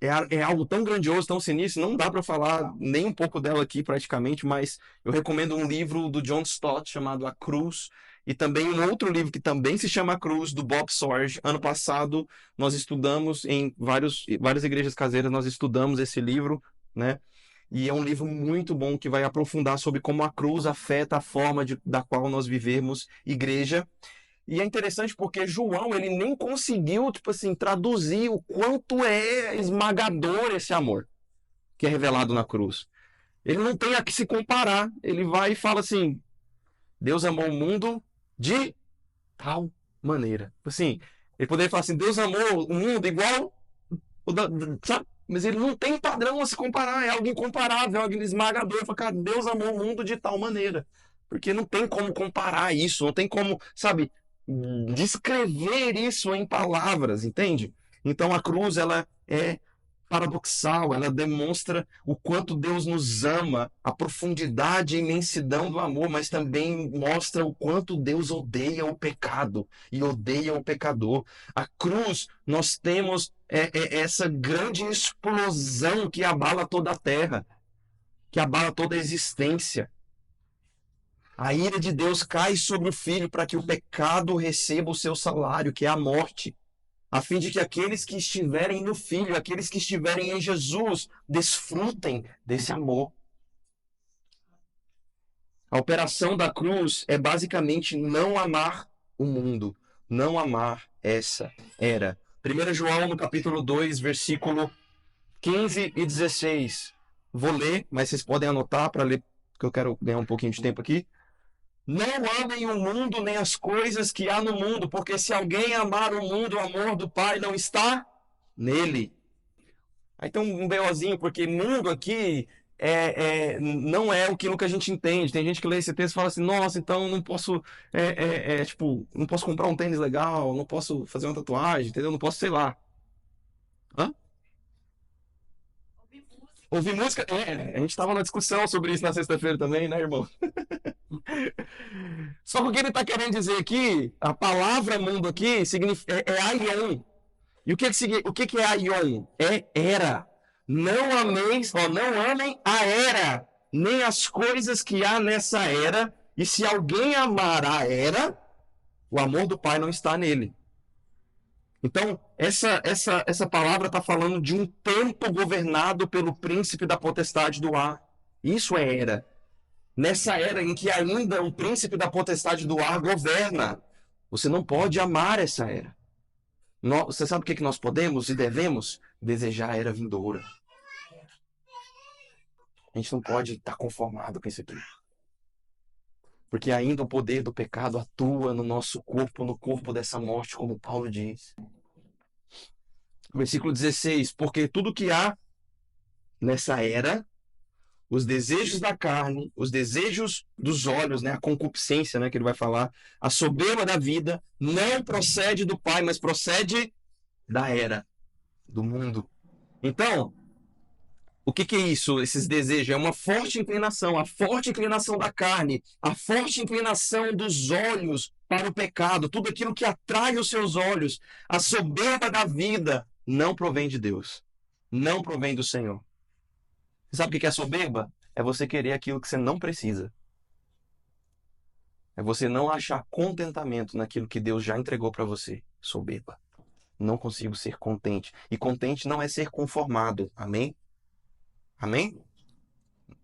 é algo tão grandioso, tão sinistro, não dá para falar nem um pouco dela aqui praticamente, mas eu recomendo um livro do John Stott chamado A Cruz e também um outro livro que também se chama A Cruz, do Bob Sorge. Ano passado nós estudamos em várias igrejas caseiras, nós estudamos esse livro, né? E é um livro muito bom que vai aprofundar sobre como a cruz afeta a forma da qual nós vivemos igreja. E é interessante porque João, ele nem conseguiu, tipo assim, traduzir o quanto é esmagador esse amor que é revelado na cruz. Ele não tem a que se comparar. Ele vai e fala assim: Deus amou o mundo de tal maneira. Assim, ele poderia falar assim: Deus amou o mundo igual o da, sabe? Mas ele não tem padrão a se comparar. É algo incomparável, é algo esmagador. Ele fala: cara, Deus amou o mundo de tal maneira. Porque não tem como comparar isso, não tem como, sabe, descrever isso em palavras, entende? Então a cruz, ela é paradoxal, ela demonstra o quanto Deus nos ama, a profundidade e imensidão do amor, mas também mostra o quanto Deus odeia o pecado e odeia o pecador. A cruz, nós temos essa grande explosão que abala toda a terra, que abala toda a existência. A ira de Deus cai sobre o Filho para que o pecado receba o seu salário, que é a morte, a fim de que aqueles que estiverem no Filho, aqueles que estiverem em Jesus, desfrutem desse amor. A operação da cruz é basicamente não amar o mundo, não amar essa era. 1 João, no capítulo 2, versículo 15 e 16. Vou ler, mas vocês podem anotar para ler, porque eu quero ganhar um pouquinho de tempo aqui. Não amem o mundo nem as coisas que há no mundo, porque se alguém amar o mundo, o amor do Pai não está nele. Aí tem um BOzinho, porque mundo aqui não é aquilo que a gente entende. Tem gente que lê esse texto e fala assim, nossa, então não posso, tipo, não posso comprar um tênis legal, não posso fazer uma tatuagem, entendeu? Não posso, sei lá. Hã? Ouvir música? A gente estava na discussão sobre isso na sexta-feira também, né, irmão? Só que o que ele está querendo dizer aqui, a palavra mundo aqui é aion. E o que é aion? É era. Não ameis, não amem a era, nem as coisas que há nessa era. E se alguém amar a era, o amor do Pai não está nele. Então, essa palavra está falando de um tempo governado pelo príncipe da potestade do ar. Isso é era. Nessa era em que ainda o príncipe da potestade do ar governa. Você não pode amar essa era. Você sabe o que nós podemos e devemos? Desejar a era vindoura. A gente não pode estar conformado com isso aqui. Porque ainda o poder do pecado atua no nosso corpo, no corpo dessa morte, como Paulo diz. Versículo 16. Porque tudo que há nessa era, os desejos da carne, os desejos dos olhos, né, a concupiscência, né, que ele vai falar, a soberba da vida, não procede do Pai, mas procede da era, do mundo. Então, o que é isso, esses desejos? É uma forte inclinação, a forte inclinação da carne, a forte inclinação dos olhos para o pecado, tudo aquilo que atrai os seus olhos, a soberba da vida, não provém de Deus, não provém do Senhor. Sabe o que é soberba? É você querer aquilo que você não precisa. É você não achar contentamento naquilo que Deus já entregou para você. Soberba. Não consigo ser contente. E contente não é ser conformado. Amém? Amém?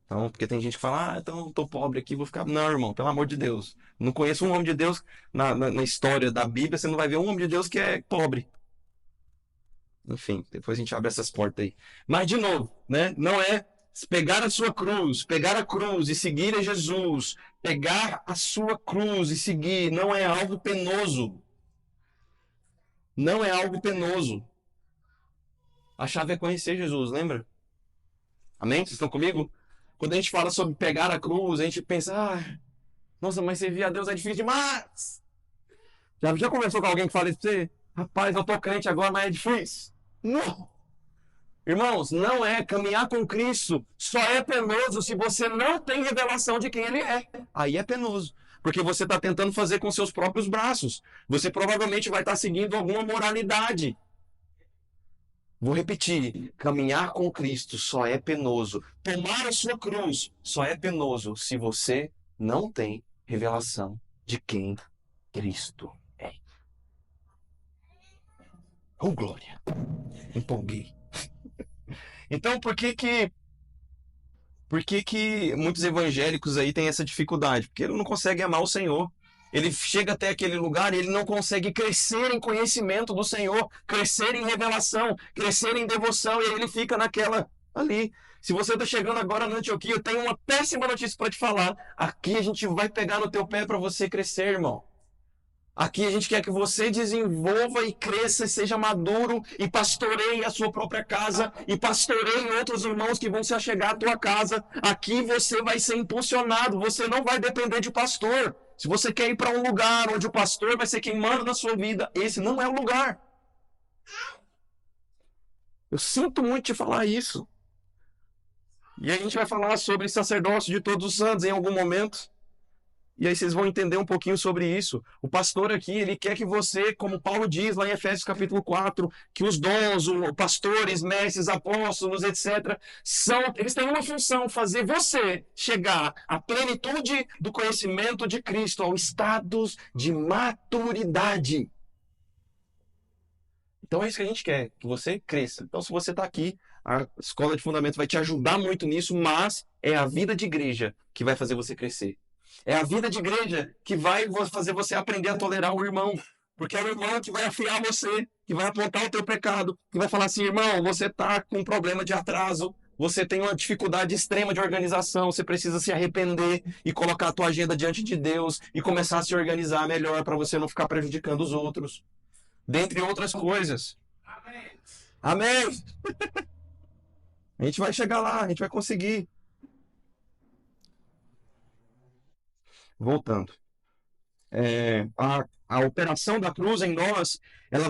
Então, porque tem gente que fala, então eu tô pobre aqui, vou ficar... Não, irmão, pelo amor de Deus. Não conheço um homem de Deus, na história da Bíblia, você não vai ver um homem de Deus que é pobre. Enfim, depois a gente abre essas portas aí. Mas, de novo, né? Não é pegar a sua cruz, pegar a cruz e seguir a Jesus, pegar a sua cruz e seguir, não é algo penoso. Não é algo penoso. A chave é conhecer Jesus, lembra? Amém? Vocês estão comigo? Quando a gente fala sobre pegar a cruz, a gente pensa, nossa, mas servir a Deus é difícil demais. Já conversou com alguém que fala isso pra você? Rapaz, eu tô crente agora, mas é difícil. Não! Irmãos, não é. Caminhar com Cristo só é penoso se você não tem revelação de quem Ele é. Aí é penoso. Porque você está tentando fazer com seus próprios braços. Você provavelmente vai estar seguindo alguma moralidade. Vou repetir. Caminhar com Cristo só é penoso. Tomar a sua cruz só é penoso se você não tem revelação de quem Cristo é. Oh, glória! Empolguei. Então, por que muitos evangélicos aí têm essa dificuldade? Porque ele não consegue amar o Senhor. Ele chega até aquele lugar e ele não consegue crescer em conhecimento do Senhor, crescer em revelação, crescer em devoção, e aí ele fica naquela ali. Se você está chegando agora na Antioquia, eu tenho uma péssima notícia para te falar. Aqui a gente vai pegar no teu pé para você crescer, irmão. Aqui a gente quer que você desenvolva e cresça e seja maduro e pastoreie a sua própria casa e pastoreie outros irmãos que vão se achegar à tua casa. Aqui você vai ser impulsionado, você não vai depender de pastor. Se você quer ir para um lugar onde o pastor vai ser quem manda na sua vida, esse não é o lugar. Eu sinto muito te falar isso. E a gente vai falar sobre sacerdócio de todos os santos em algum momento. E aí vocês vão entender um pouquinho sobre isso. O pastor aqui, ele quer que você, como Paulo diz lá em Efésios capítulo 4, que os dons, os pastores, mestres, apóstolos, etc., eles têm uma função, fazer você chegar à plenitude do conhecimento de Cristo, ao estado de maturidade. Então é isso que a gente quer, que você cresça. Então se você está aqui, a Escola de Fundamentos vai te ajudar muito nisso, mas é a vida de igreja que vai fazer você crescer. É a vida de igreja que vai fazer você aprender a tolerar o irmão. Porque é o irmão que vai afiar você, que vai apontar o teu pecado, que vai falar assim, irmão, você está com um problema de atraso, você tem uma dificuldade extrema de organização, você precisa se arrepender e colocar a tua agenda diante de Deus e começar a se organizar melhor para você não ficar prejudicando os outros. Dentre outras coisas. Amém! A gente vai chegar lá, a gente vai conseguir. Voltando. A operação da cruz em nós, ela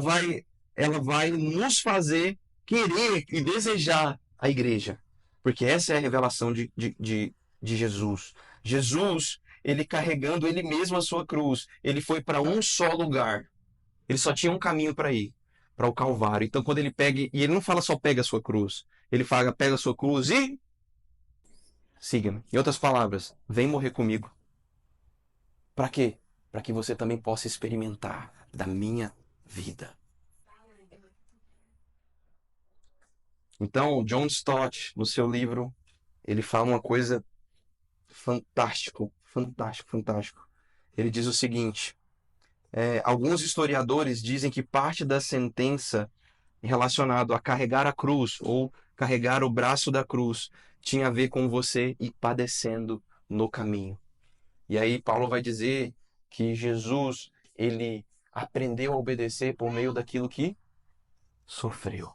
vai nos fazer querer e desejar a igreja. Porque essa é a revelação de Jesus. Jesus, ele carregando ele mesmo a sua cruz, ele foi para um só lugar. Ele só tinha um caminho para ir, para o Calvário. Então, quando ele pega, e ele não fala só pega a sua cruz, ele fala pega a sua cruz e siga-me. Em outras palavras, vem morrer comigo. Para quê? Para que você também possa experimentar da minha vida. Então, John Stott, no seu livro, ele fala uma coisa fantástico. Ele diz o seguinte: alguns historiadores dizem que parte da sentença relacionado a carregar a cruz ou carregar o braço da cruz tinha a ver com você ir padecendo no caminho. E aí Paulo vai dizer que Jesus, ele aprendeu a obedecer por meio daquilo que sofreu.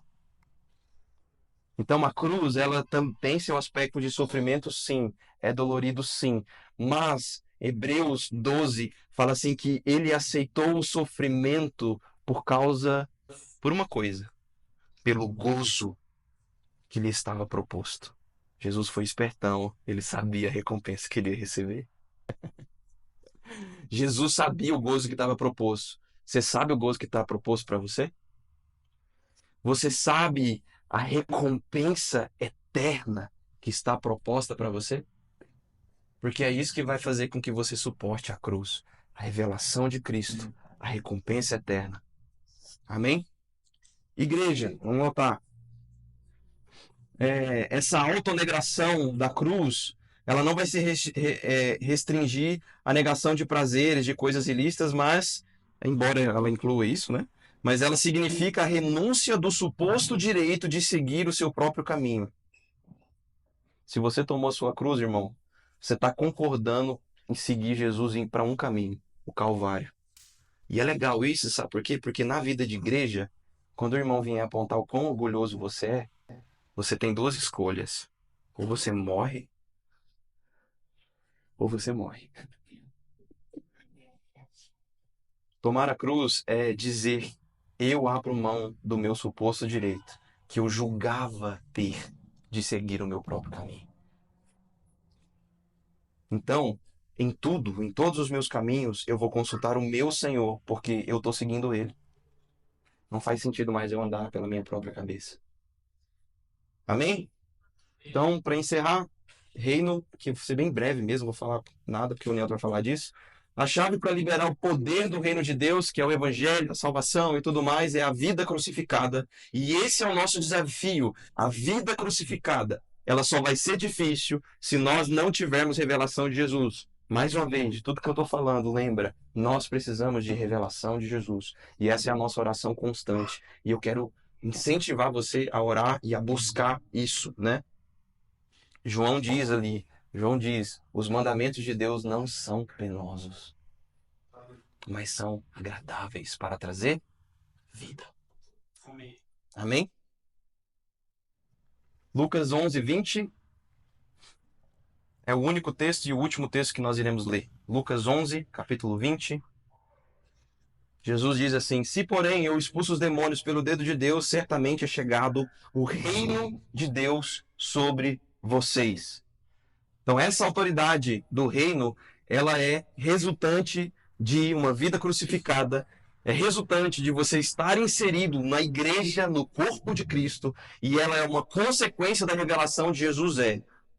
Então a cruz, ela tem seu aspecto de sofrimento, sim, é dolorido, sim, mas Hebreus 12 fala assim que ele aceitou o sofrimento por uma coisa, pelo gozo que lhe estava proposto. Jesus foi espertão, ele sabia a recompensa que ele ia receber. Jesus sabia o gozo que estava proposto. Você sabe o gozo que está proposto para você? Você sabe a recompensa eterna que está proposta para você? Porque é isso que vai fazer com que você suporte a cruz, a revelação de Cristo, a recompensa eterna. Amém? Igreja, vamos notar. Essa autonegação da cruz, ela não vai se restringir à negação de prazeres, de coisas ilícitas, mas, embora ela inclua isso, né? Mas ela significa a renúncia do suposto direito de seguir o seu próprio caminho. Se você tomou a sua cruz, irmão, você está concordando em seguir Jesus para um caminho, o Calvário. E é legal isso, sabe por quê? Porque na vida de igreja, quando o irmão vier apontar o quão orgulhoso você é, você tem duas escolhas. Ou você morre, ou você morre. Tomar a cruz é dizer, eu abro mão do meu suposto direito, que eu julgava ter de seguir o meu próprio caminho. Então, em tudo, em todos os meus caminhos, eu vou consultar o meu Senhor, porque eu estou seguindo Ele. Não faz sentido mais eu andar pela minha própria cabeça. Amém? Então, para encerrar, reino, que vai ser bem breve mesmo, vou falar nada, porque o Neto vai falar disso. A chave para liberar o poder do reino de Deus, que é o evangelho, a salvação e tudo mais, é a vida crucificada. E esse é o nosso desafio, a vida crucificada. Ela só vai ser difícil se nós não tivermos revelação de Jesus. Mais uma vez, de tudo que eu estou falando, lembra, nós precisamos de revelação de Jesus. E essa é a nossa oração constante. E eu quero incentivar você a orar e a buscar isso, né? João diz, os mandamentos de Deus não são penosos. mas são agradáveis para trazer vida. Amém. Amém? Lucas 11, 20 é o único texto e o último texto que nós iremos ler. Lucas 11, capítulo 20. Jesus diz assim: se, porém, eu expulso os demônios pelo dedo de Deus, certamente é chegado o reino de Deus sobre vocês. Então, essa autoridade do reino, ela é resultante de uma vida crucificada, é resultante de você estar inserido na igreja, no corpo de Cristo, e ela é uma consequência da revelação de Jesus.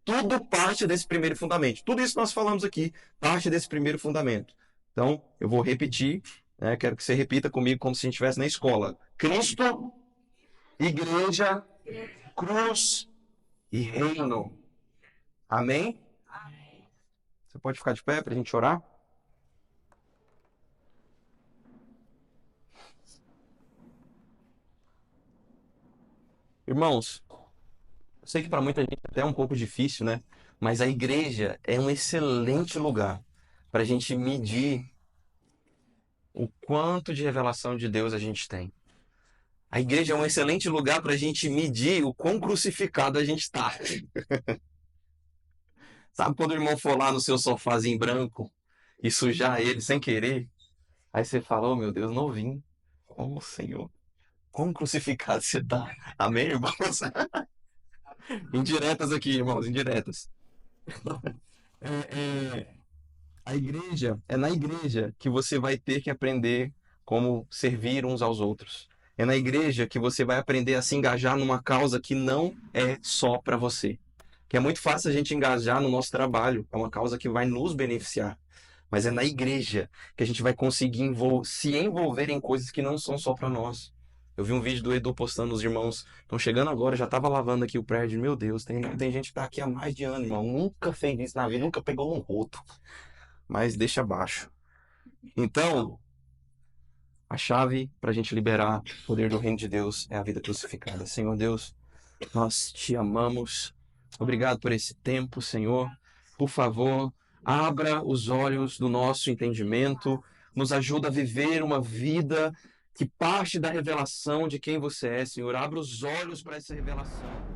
Tudo parte desse primeiro fundamento. Tudo isso que nós falamos aqui parte desse primeiro fundamento. Então, eu vou repetir, né? Quero que você repita comigo como se a gente estivesse na escola. Cristo, igreja, cruz e reino. Amém? Você pode ficar de pé para a gente orar? Irmãos, eu sei que para muita gente até é um pouco difícil, né? Mas a igreja é um excelente lugar para a gente medir o quanto de revelação de Deus a gente tem. A igreja é um excelente lugar para a gente medir o quão crucificado a gente está. Sabe quando o irmão for lá no seu sofazinho branco e sujar ele sem querer? Aí você fala, oh meu Deus, novinho. Oh Senhor, quão crucificado você está. Amém, irmãos? Indiretas aqui, irmãos, indiretas. A igreja, é na igreja que você vai ter que aprender como servir uns aos outros. É na igreja que você vai aprender a se engajar numa causa que não é só para você. Que é muito fácil a gente engajar no nosso trabalho, é uma causa que vai nos beneficiar. Mas é na igreja que a gente vai conseguir se envolver em coisas que não são só para nós. Eu vi um vídeo do Edu postando, os irmãos estão chegando agora, já estava lavando aqui o prédio. Meu Deus, tem gente que tá aqui há mais de ano, irmão. Nunca fez isso na vida, nunca pegou um roto. Mas deixa abaixo. Então, a chave para a gente liberar o poder do reino de Deus é a vida crucificada. Senhor Deus, nós te amamos. Obrigado por esse tempo, Senhor. Por favor, abra os olhos do nosso entendimento, nos ajuda a viver uma vida que parte da revelação de quem você é, Senhor. Abra os olhos para essa revelação.